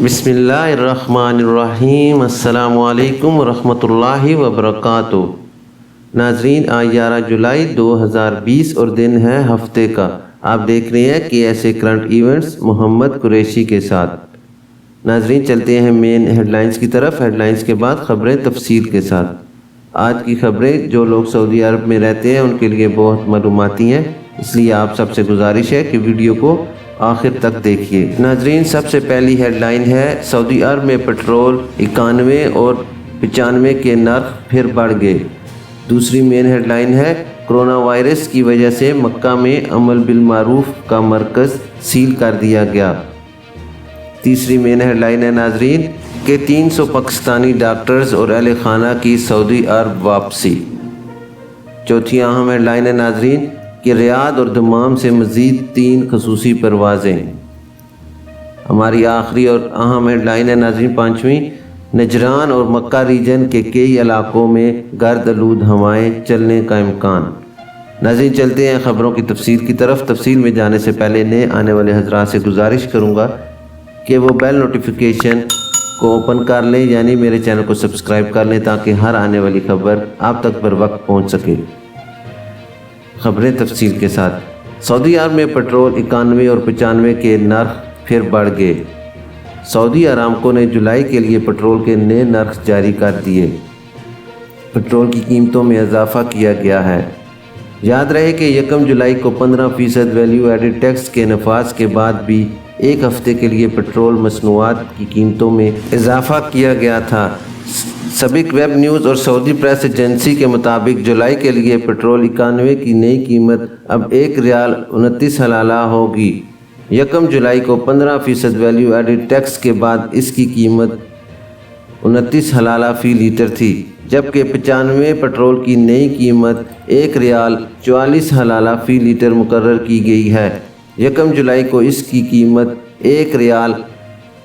بسم اللہ الرحمن الرحیم۔ السلام علیکم ورحمۃ اللہ وبرکاتہ۔ ناظرین، آج 11 جولائی 2020 اور دن ہے ہفتے کا۔ آپ دیکھ رہے ہیں کہ ایسے کرنٹ ایونٹس محمد قریشی کے ساتھ۔ ناظرین، چلتے ہیں مین ہیڈ لائنز کی طرف۔ ہیڈ لائنز کے بعد خبریں تفصیل کے ساتھ۔ آج کی خبریں جو لوگ سعودی عرب میں رہتے ہیں ان کے لیے بہت معلوماتی ہیں، اس لیے آپ سب سے گزارش ہے کہ ویڈیو کو آخر تک دیکھیے۔ ناظرین، سب سے پہلی ہیڈ لائن ہے سعودی عرب میں پٹرول 91 اور 95 کے نرخ پھر بڑھ گئے۔ دوسری مین ہیڈ لائن ہے کرونا وائرس کی وجہ سے مکہ میں امر بالمعروف کا مرکز سیل کر دیا گیا۔ تیسری مین ہیڈ لائن ہے ناظرین کہ 300 پاکستانی ڈاکٹرز اور اہل خانہ کی سعودی عرب واپسی۔ چوتھی اہم ہیڈ لائن ہے ناظرین کہ ریاض اور دمام سے مزید 3 خصوصی پروازیں۔ ہماری آخری اور اہم ہیڈ لائن ہے ناظرین پانچویں، نجران اور مکہ ریجن کے کئی علاقوں میں گرد آلود ہوائیں چلنے کا امکان۔ ناظرین، چلتے ہیں خبروں کی تفصیل کی طرف۔ تفصیل میں جانے سے پہلے نئے آنے والے حضرات سے گزارش کروں گا کہ وہ بیل نوٹیفیکیشن کو اوپن کر لیں، یعنی میرے چینل کو سبسکرائب کر لیں تاکہ ہر آنے والی خبر آپ تک پر وقت پہنچ سکے۔ خبریں تفصیل کے ساتھ۔ سعودی عرب میں پٹرول 91 اور 95 کے نرخ پھر بڑھ گئے۔ سعودی ارامکو نے جولائی کے لیے پٹرول کے نئے نرخ جاری کر دیے۔ پٹرول کی قیمتوں میں اضافہ کیا گیا ہے۔ یاد رہے کہ 1 جولائی کو 15% ویلیو ایڈڈ ٹیکس کے نفاذ کے بعد بھی ایک ہفتے کے لیے پٹرول مصنوعات کی قیمتوں میں اضافہ کیا گیا تھا۔ سابق ویب نیوز اور سعودی پریس ایجنسی کے مطابق جولائی کے لیے پٹرول 91 کی نئی قیمت اب 1 ریال 29 حلالہ ہوگی۔ 1 جولائی کو 15% ویلیو ایڈڈ ٹیکس کے بعد اس کی قیمت 29 حلالہ فی لیٹر تھی، جبکہ 95 پٹرول کی نئی قیمت 1 ریال 44 حلالہ فی لیٹر مقرر کی گئی ہے۔ 1 جولائی کو اس کی قیمت 1 ریال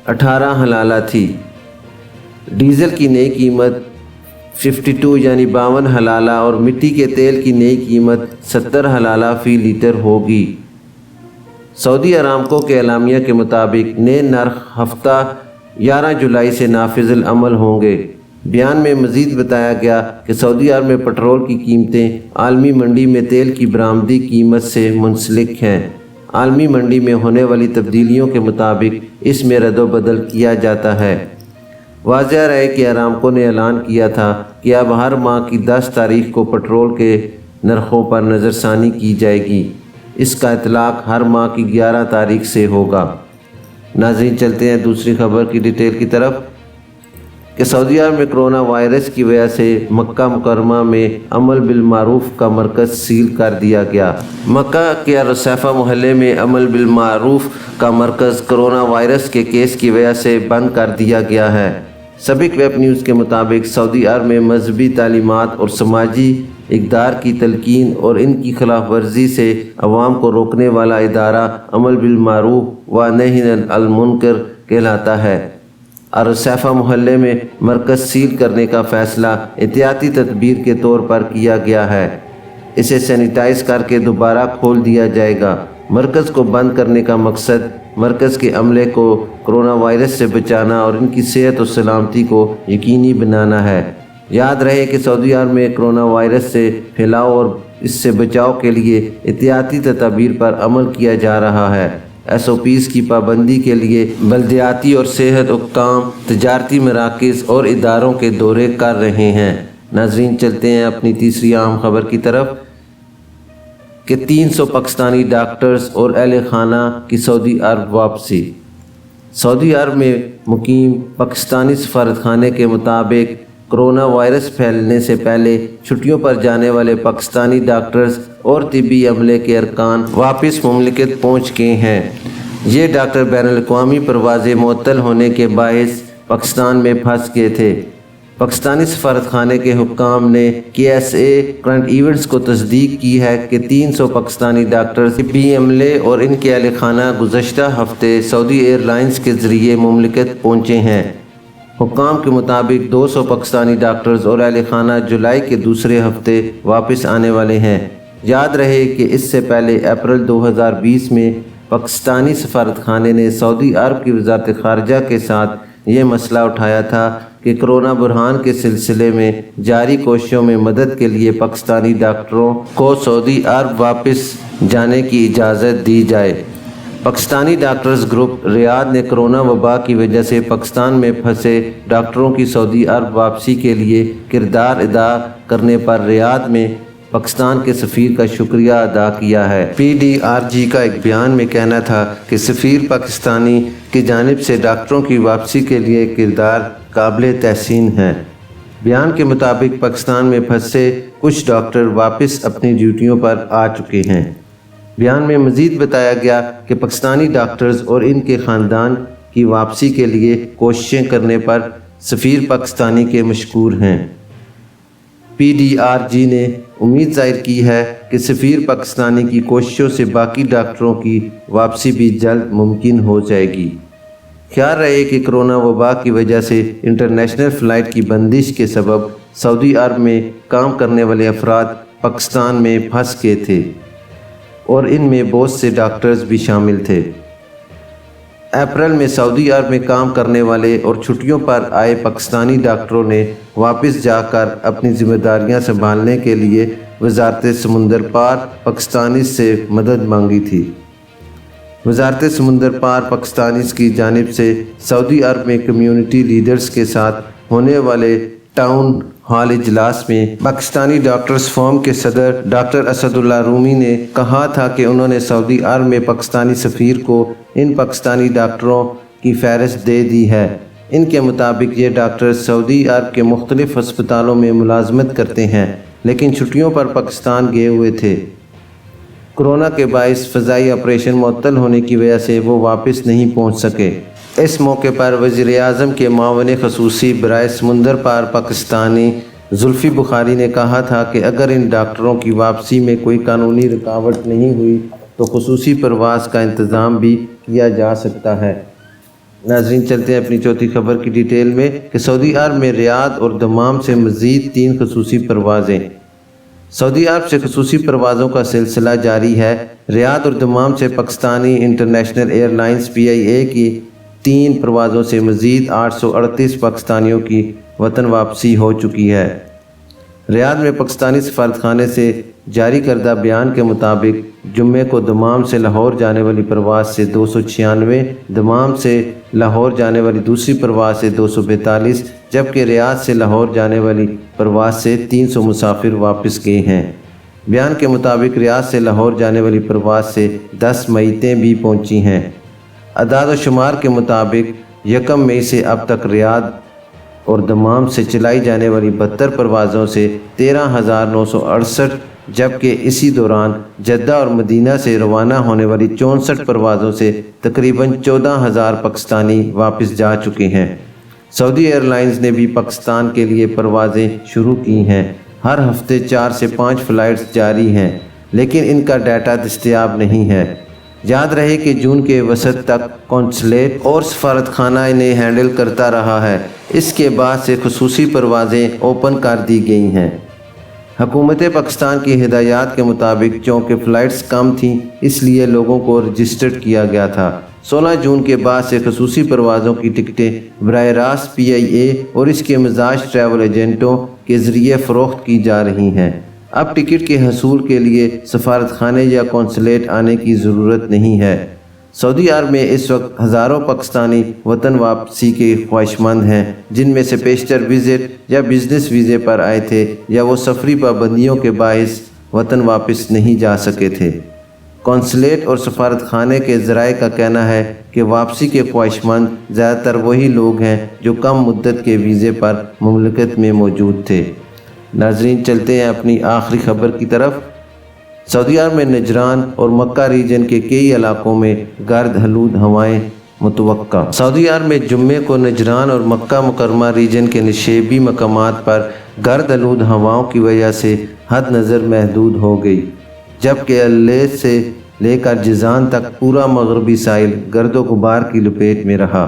18 حلالہ تھی۔ ڈیزل کی نئی قیمت 52 یعنی 52 حلالہ اور مٹی کے تیل کی نئی قیمت 70 حلالہ فی لیٹر ہوگی۔ سعودی ارامکو کے اعلامیہ کے مطابق نئے نرخ ہفتہ 11 جولائی سے نافذ العمل ہوں گے۔ بیان میں مزید بتایا گیا کہ سعودی عرب میں پٹرول کی قیمتیں عالمی منڈی میں تیل کی برآمدی قیمت سے منسلک ہیں۔ عالمی منڈی میں ہونے والی تبدیلیوں کے مطابق اس میں رد و بدل کیا جاتا ہے۔ واضح رہے کہ ارامکو نے اعلان کیا تھا کہ اب ہر ماہ کی 10 تاریخ کو پٹرول کے نرخوں پر نظر ثانی کی جائے گی۔ اس کا اطلاق ہر ماہ کی 11 تاریخ سے ہوگا۔ ناظرین، چلتے ہیں دوسری خبر کی ڈیٹیل کی طرف کہ سعودی عرب میں کرونا وائرس کی وجہ سے مکہ مکرمہ میں امر بالمعروف کا مرکز سیل کر دیا گیا۔ مکہ کے الرصیفہ محلے میں امر بالمعروف کا مرکز کرونا وائرس کے کیس کی وجہ سے بند کر دیا گیا ہے۔ سابق ویب نیوز کے مطابق سعودی عرب میں مذہبی تعلیمات اور سماجی اقدار کی تلقین اور ان کی خلاف ورزی سے عوام کو روکنے والا ادارہ امر بالمعروف و نہی عن المنکر کہلاتا ہے۔ الرصیفہ محلے میں مرکز سیل کرنے کا فیصلہ احتیاطی تدبیر کے طور پر کیا گیا ہے۔ اسے سینیٹائز کر کے دوبارہ کھول دیا جائے گا۔ مرکز کو بند کرنے کا مقصد مرکز کے عملے کو کرونا وائرس سے بچانا اور ان کی صحت و سلامتی کو یقینی بنانا ہے۔ یاد رہے کہ سعودی عرب میں کرونا وائرس سے پھیلاؤ اور اس سے بچاؤ کے لیے احتیاطی تدابیر پر عمل کیا جا رہا ہے۔ SOPs کی پابندی کے لیے بلدیاتی اور صحت حکام تجارتی مراکز اور اداروں کے دورے کر رہے ہیں۔ ناظرین، چلتے ہیں اپنی تیسری اہم خبر کی طرف کہ 300 پاکستانی ڈاکٹرز اور اہل خانہ کی سعودی عرب واپسی۔ سعودی عرب میں مقیم پاکستانی سفارتخانے کے مطابق کرونا وائرس پھیلنے سے پہلے چھٹیوں پر جانے والے پاکستانی ڈاکٹرز اور طبی عملے کے ارکان واپس مملکت پہنچ گئے ہیں۔ یہ ڈاکٹر بین الاقوامی پروازیں معطل ہونے کے باعث پاکستان میں پھنس گئے تھے۔ پاکستانی سفارتخانے کے حکام نے KSA کرنٹ ایونٹس کو تصدیق کی ہے کہ 300 پاکستانی ڈاکٹرز، طبی عملے اور ان کے اہل خانہ گزشتہ ہفتے سعودی ایئر لائنز کے ذریعے مملکت پہنچے ہیں۔ حکام کے مطابق 200 پاکستانی ڈاکٹرز اور اہل خانہ جولائی کے دوسرے ہفتے واپس آنے والے ہیں۔ یاد رہے کہ اس سے پہلے اپریل 2020 میں پاکستانی سفارت خانے نے سعودی عرب کی وزارت خارجہ کے ساتھ یہ مسئلہ اٹھایا تھا کہ کرونا بحران کے سلسلے میں جاری کوششوں میں مدد کے لیے پاکستانی ڈاکٹروں کو سعودی عرب واپس جانے کی اجازت دی جائے۔ پاکستانی ڈاکٹرز گروپ ریاض نے کرونا وبا کی وجہ سے پاکستان میں پھنسے ڈاکٹروں کی سعودی عرب واپسی کے لیے کردار ادا کرنے پر ریاض میں پاکستان کے سفیر کا شکریہ ادا کیا ہے۔ PDRG کا ایک بیان میں کہنا تھا کہ سفیر پاکستانی کی جانب سے ڈاکٹروں کی واپسی کے لیے کردار قابل تحسین ہے۔ بیان کے مطابق پاکستان میں پھنسے کچھ ڈاکٹر واپس اپنی ڈیوٹیوں پر آ چکے ہیں۔ بیان میں مزید بتایا گیا کہ پاکستانی ڈاکٹرز اور ان کے خاندان کی واپسی کے لیے کوششیں کرنے پر سفیر پاکستانی کے مشکور ہیں۔ PDRG نے امید ظاہر کی ہے کہ سفیر پاکستانی کی کوششوں سے باقی ڈاکٹروں کی واپسی بھی جلد ممکن ہو جائے گی۔ خیال رہے کہ کرونا وبا کی وجہ سے انٹرنیشنل فلائٹ کی بندش کے سبب سعودی عرب میں کام کرنے والے افراد پاکستان میں پھنس گئے تھے اور ان میں بہت سے ڈاکٹرز بھی شامل تھے۔ اپریل میں سعودی عرب میں کام کرنے والے اور چھٹیوں پر آئے پاکستانی ڈاکٹروں نے واپس جا کر اپنی ذمہ داریاں سنبھالنے کے لیے وزارت سمندر پار پاکستانی سے مدد مانگی تھی۔ وزارت سمندر پار پاکستانی کی جانب سے سعودی عرب میں کمیونٹی لیڈرز کے ساتھ ہونے والے ٹاؤن ہال اجلاس میں پاکستانی ڈاکٹرز فورم کے صدر ڈاکٹر اسد اللہ رومی نے کہا تھا کہ انہوں نے سعودی عرب میں پاکستانی سفیر کو ان پاکستانی ڈاکٹروں کی فہرست دے دی ہے۔ ان کے مطابق یہ ڈاکٹر سعودی عرب کے مختلف ہسپتالوں میں ملازمت کرتے ہیں لیکن چھٹیوں پر پاکستان گئے ہوئے تھے۔ کرونا کے باعث فضائی آپریشن معطل ہونے کی وجہ سے وہ واپس نہیں پہنچ سکے۔ اس موقع پر وزیر اعظم کے معاون خصوصی برائے سمندر پار پاکستانی زلفی بخاری نے کہا تھا کہ اگر ان ڈاکٹروں کی واپسی میں کوئی قانونی رکاوٹ نہیں ہوئی تو خصوصی پرواز کا انتظام بھی کیا جا سکتا ہے۔ ناظرین، چلتے ہیں اپنی چوتھی خبر کی ڈیٹیل میں کہ سعودی عرب میں ریاض اور دمام سے مزید 3 خصوصی پروازیں۔ سعودی عرب سے خصوصی پروازوں کا سلسلہ جاری ہے۔ ریاض اور دمام سے Pakistani international air lines PIA کی 3 پروازوں سے مزید 838 پاکستانیوں کی وطن واپسی ہو چکی ہے۔ ریاض میں پاکستانی سفارت خانے سے جاری کردہ بیان کے مطابق جمعے کو دمام سے لاہور جانے والی پرواز سے 296، دمام سے لاہور جانے والی دوسری پرواز سے 242، جبکہ ریاض سے لاہور جانے والی پرواز سے 300 مسافر واپس گئے ہیں۔ بیان کے مطابق ریاض سے لاہور جانے والی پرواز سے 10 میتیں بھی پہنچی ہیں۔ اعداد و شمار کے مطابق 1 مئی سے اب تک ریاض اور دمام سے چلائی جانے والی 72 پروازوں سے 13,968، جبکہ اسی دوران جدہ اور مدینہ سے روانہ ہونے والی 64 پروازوں سے تقریباً 14,000 پاکستانی واپس جا چکے ہیں۔ سعودی ایئر لائنز نے بھی پاکستان کے لیے پروازیں شروع کی ہیں۔ ہر ہفتے 4 سے 5 فلائٹس جاری ہیں لیکن ان کا ڈیٹا دستیاب نہیں ہے۔ یاد رہے کہ جون کے وسط تک قونصلیٹ اور سفارت خانہ انہیں ہینڈل کرتا رہا ہے۔ اس کے بعد سے خصوصی پروازیں اوپن کر دی گئی ہیں۔ حکومت پاکستان کی ہدایات کے مطابق چونکہ فلائٹس کم تھیں اس لیے لوگوں کو رجسٹرڈ کیا گیا تھا۔ 16 جون کے بعد سے خصوصی پروازوں کی ٹکٹیں براہ راست PIA اور اس کے مزاج ٹریول ایجنٹوں کے ذریعے فروخت کی جا رہی ہیں۔ اب ٹکٹ کے حصول کے لیے سفارت خانے یا قونصلیٹ آنے کی ضرورت نہیں ہے۔ سعودی عرب میں اس وقت ہزاروں پاکستانی وطن واپسی کے خواہش مند ہیں جن میں سے پیشتر وزٹ یا بزنس ویزے پر آئے تھے یا وہ سفری پابندیوں کے باعث وطن واپس نہیں جا سکے تھے۔ قونصلیٹ اور سفارت خانے کے ذرائع کا کہنا ہے کہ واپسی کے خواہش مند زیادہ تر وہی لوگ ہیں جو کم مدت کے ویزے پر مملکت میں موجود تھے۔ ناظرین، چلتے ہیں اپنی آخری خبر کی طرف۔ سعودی عرب میں نجران اور مکہ ریجن کے کئی علاقوں میں گرد آلود ہوائیں متوقع۔ سعودی عرب میں جمعے کو نجران اور مکہ مکرمہ ریجن کے نشیبی مقامات پر گرد آلود ہواؤں کی وجہ سے حد نظر محدود ہو گئی، جبکہ اللیث سے لے کر جازان تک پورا مغربی ساحل گرد و غبار کی لپیٹ میں رہا۔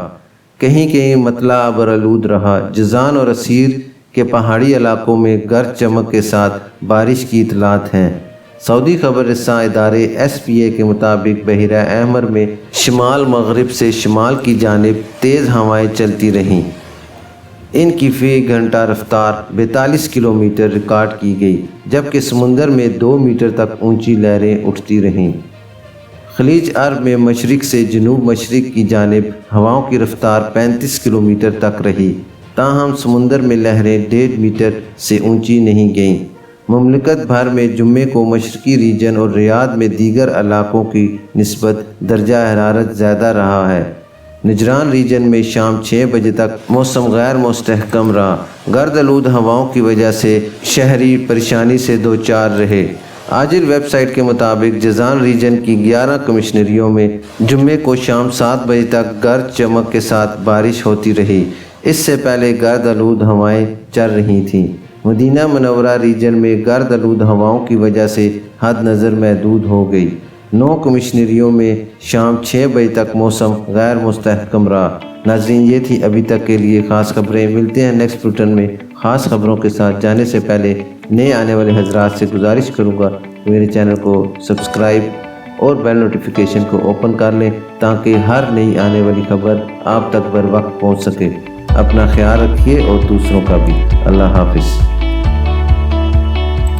کہیں کہیں مطلع ابر آلود رہا۔ جازان اور عسیر کے پہاڑی علاقوں میں گرج چمک کے ساتھ بارش کی اطلاعات ہیں۔ سعودی خبر رساں ادارے SPA کے مطابق بحیرہ احمر میں شمال مغرب سے شمال کی جانب تیز ہوائیں چلتی رہیں۔ ان کی فی گھنٹہ رفتار 42 کلومیٹر ریکارڈ کی گئی، جبکہ سمندر میں 2 میٹر تک اونچی لہریں اٹھتی رہیں۔ خلیج عرب میں مشرق سے جنوب مشرق کی جانب ہواؤں کی رفتار 35 کلومیٹر تک رہی، تاہم سمندر میں لہریں 1.5 میٹر سے اونچی نہیں گئیں۔ مملکت بھر میں جمعے کو مشرقی ریجن اور ریاض میں دیگر علاقوں کی نسبت درجہ حرارت زیادہ رہا ہے۔ نجران ریجن میں شام 6 بجے تک موسم غیر مستحکم رہا۔ گرد آلود ہواؤں کی وجہ سے شہری پریشانی سے دوچار رہے۔ عاجل ویب سائٹ کے مطابق جازان ریجن کی 11 کمشنریوں میں جمعے کو شام 7 بجے تک گرج چمک کے ساتھ بارش ہوتی رہی۔ اس سے پہلے گرد آلود ہوائیں چل رہی تھیں۔ مدینہ منورہ ریجن میں گرد آلود ہواؤں کی وجہ سے حد نظر محدود ہو گئی۔ 9 کمشنریوں میں شام 6 بجے تک موسم غیر مستحکم رہا۔ ناظرین، یہ تھی ابھی تک کے لیے خاص خبریں۔ ملتے ہیں نیکسٹ بلٹن میں خاص خبروں کے ساتھ۔ جانے سے پہلے نئے آنے والے حضرات سے گزارش کروں گا کہ میرے چینل کو سبسکرائب اور بیل نوٹیفیکیشن کو اوپن کر لیں تاکہ ہر نئی آنے والی خبر آپ تک بر وقت پہنچ سکے۔ اپنا خیال رکھیے اور دوسروں کا بھی۔ اللہ حافظ۔